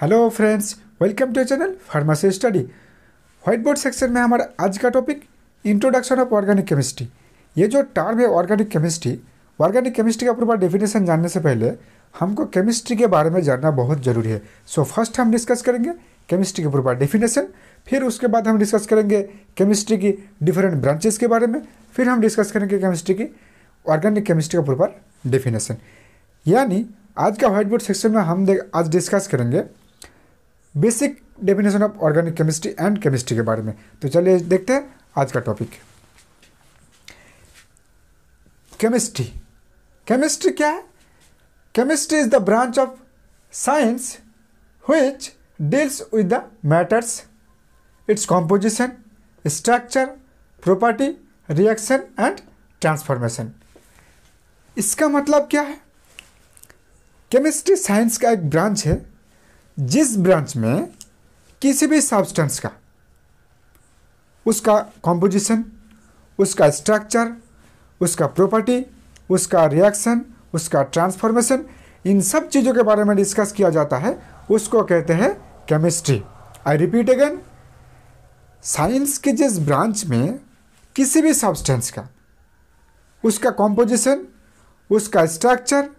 Hello friends, welcome to channel pharmacy study. White board section में हमारा आज का topic introduction of organic chemistry. ये जो टर्म है ऑर्गेनिक केमिस्ट्री का पूरा डेफिनेशन जानने से पहले हमको केमिस्ट्री के बारे में जानना बहुत ज़रूरी है। सो फर्स्ट हम डिस्कस करेंगे केमिस्ट्री के पूरा डेफिनेशन, फिर उसके बाद हम डिस्कस करेंगे केमिस्ट्री की डिफरेंट ब्रांचेस के बारे में, फिर हम डिस्कस करेंगे केमिस्ट्री की ऑर्गेनिक केमिस्ट्री का पूरा डेफिनेशन। यानी आज का व्हाइट बोर्ड सेक्शन में हम आज डिस्कस करेंगे basic definition of organic chemistry and chemistry के बारे में। तो चलिए देखते हैं आज का टॉपिक। केमिस्ट्री क्या है? Chemistry is the branch of science which deals with the matters, its composition, structure, property, reaction and transformation. इसका मतलब क्या है? केमिस्ट्री साइंस का एक ब्रांच है जिस ब्रांच में किसी भी सब्सटेंस का उसका कॉम्पोजिशन, उसका स्ट्रक्चर, उसका प्रॉपर्टी, उसका रिएक्शन, उसका ट्रांसफॉर्मेशन, इन सब चीज़ों के बारे में डिस्कस किया जाता है, उसको कहते हैं chemistry. I repeat again, science के जिस ब्रांच में किसी भी सब्सटेंस का उसका कॉम्पोजिशन, उसका स्ट्रक्चर,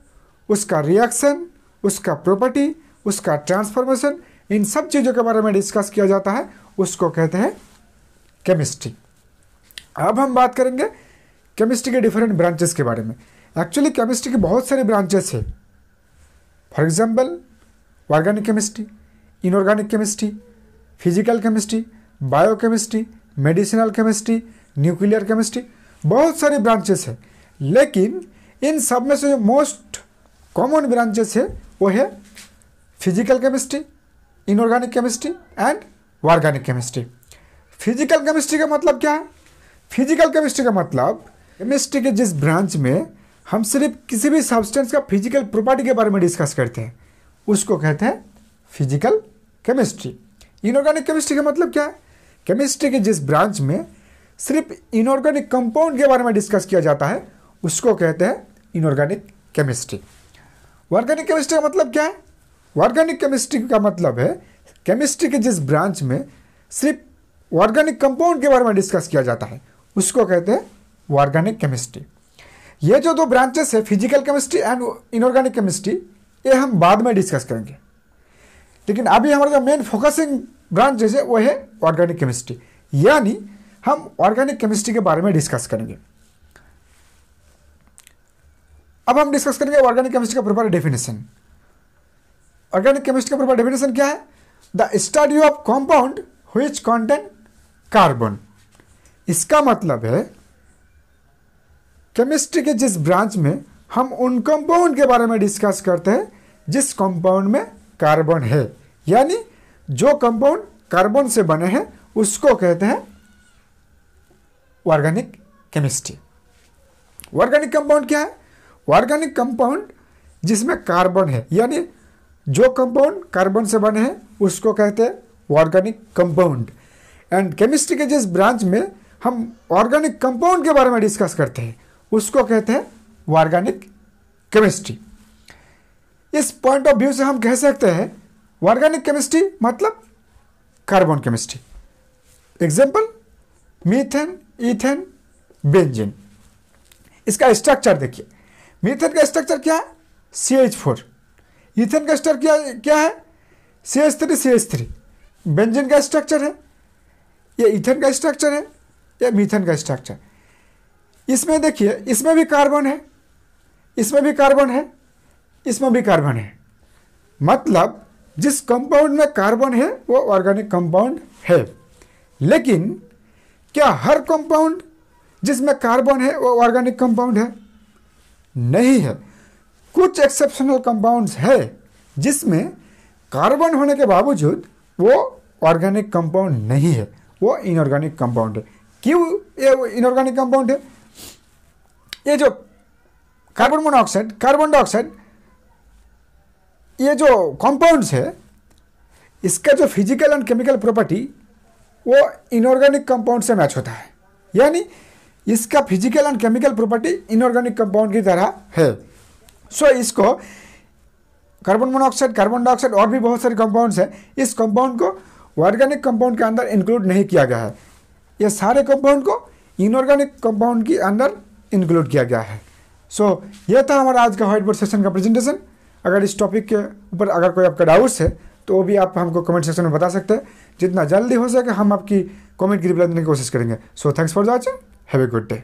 उसका रिएक्शन, उसका प्रॉपर्टी, उसका ट्रांसफॉर्मेशन, इन सब चीज़ों के बारे में डिस्कस किया जाता है, उसको कहते हैं केमिस्ट्री। अब हम बात करेंगे केमिस्ट्री के डिफरेंट ब्रांचेस के बारे में। एक्चुअली केमिस्ट्री की बहुत सारी ब्रांचेस है। For example organic chemistry, inorganic chemistry, physical chemistry, biochemistry, medicinal chemistry, nuclear chemistry, बहुत सारी ब्रांचेस है। लेकिन इन सब में से जो मोस्ट कॉमन ब्रांचेस है वो है physical chemistry, inorganic chemistry and organic chemistry. Physical chemistry का मतलब क्या है? फिजिकल केमिस्ट्री का मतलब केमिस्ट्री के जिस ब्रांच में हम सिर्फ किसी भी सब्सटेंस का फिजिकल प्रॉपर्टी के बारे में डिस्कस करते हैं, उसको कहते हैं फिजिकल केमिस्ट्री। इनऑर्गेनिक केमिस्ट्री का मतलब क्या है? केमिस्ट्री के जिस ब्रांच में सिर्फ इनऑर्गेनिक कंपाउंड के बारे में डिस्कस किया जाता है, उसको कहते हैं इनऑर्गेनिक केमिस्ट्री। ऑर्गेनिक केमिस्ट्री का मतलब क्या है? ऑर्गेनिक केमिस्ट्री का मतलब है केमिस्ट्री के जिस ब्रांच में सिर्फ ऑर्गेनिक कंपाउंड के बारे में डिस्कस किया जाता है, उसको कहते हैं ऑर्गेनिक केमिस्ट्री। ये जो दो ब्रांचेस है physical chemistry and inorganic chemistry, ये हम बाद में डिस्कस करेंगे। लेकिन अभी हमारा जो मेन फोकसिंग ब्रांचेस है वो है ऑर्गेनिक केमिस्ट्री। यानी हम ऑर्गेनिक केमिस्ट्री के बारे में डिस्कस करेंगे। अब हम डिस्कस करेंगे ऑर्गेनिक केमिस्ट्री का प्रॉपर डेफिनेशन। ऑर्गेनिक केमिस्ट्री का प्रॉपर डेफिनेशन क्या है? The study of compound which contain carbon. इसका मतलब है केमिस्ट्री के जिस ब्रांच में हम उन कंपाउंड के बारे में डिस्कस करते हैं जिस कंपाउंड में कार्बन है। यानी जो कंपाउंड कार्बन से बने हैं उसको कहते हैं ऑर्गेनिक केमिस्ट्री। ऑर्गेनिक कंपाउंड क्या है? ऑर्गेनिक कंपाउंड जिसमें कार्बन है, यानी जो कंपाउंड कार्बन से बने हैं उसको कहते हैं ऑर्गेनिक कंपाउंड। एंड केमिस्ट्री के जिस ब्रांच में हम ऑर्गेनिक कंपाउंड के बारे में डिस्कस करते हैं उसको कहते हैं ऑर्गेनिक केमिस्ट्री। इस पॉइंट ऑफ व्यू से हम कह सकते हैं ऑर्गेनिक केमिस्ट्री मतलब carbon chemistry. Example methane, ethane, benzene. इसका स्ट्रक्चर देखिए। मीथेन का स्ट्रक्चर क्या है? CH4। ईथेन का स्ट्रक्चर क्या है? CH3CH3। बेंजीन का स्ट्रक्चर है, ये ईथेन का स्ट्रक्चर है, ये मीथेन का स्ट्रक्चर। इसमें देखिए, इसमें भी कार्बन है, इसमें भी कार्बन है, इसमें भी कार्बन है। मतलब जिस कंपाउंड में कार्बन है वो ऑर्गेनिक कंपाउंड है। लेकिन क्या हर कंपाउंड जिसमें कार्बन है वो ऑर्गेनिक कंपाउंड है? नहीं है। कुछ एक्सेप्शनल कंपाउंड्स है जिसमें कार्बन होने के बावजूद वो ऑर्गेनिक कंपाउंड नहीं है, वो इनऑर्गेनिक कंपाउंड है। क्यों ये इनऑर्गेनिक कंपाउंड है? ये जो कार्बन मोनोऑक्साइड, कार्बन डाइऑक्साइड, ये जो कंपाउंड्स है, इसका जो फिजिकल एंड केमिकल प्रॉपर्टी वो इनऑर्गेनिक कंपाउंड से मैच होता है। यानी इसका physical and chemical property inorganic compound की तरह है। सो इसको कार्बन मोनोऑक्साइड, कार्बन डाइऑक्साइड और भी बहुत सारे कंपाउंड्स हैं। इस कंपाउंड को ऑर्गेनिक कंपाउंड के अंदर इंक्लूड नहीं किया गया है। ये सारे कंपाउंड को इनऑर्गेनिक कंपाउंड के अंदर इंक्लूड किया गया है। सो ये था हमारा आज का व्हाइट बोर्ड सेशन का प्रेजेंटेशन। अगर इस टॉपिक के ऊपर अगर कोई आपका डाउट्स है तो वो भी आप हमको कमेंट सेक्शन में बता सकते हैं। जितना जल्दी हो सके हम आपकी कमेंट की रिप्लाई देने की कोशिश करेंगे। So thanks for watching, have a good day.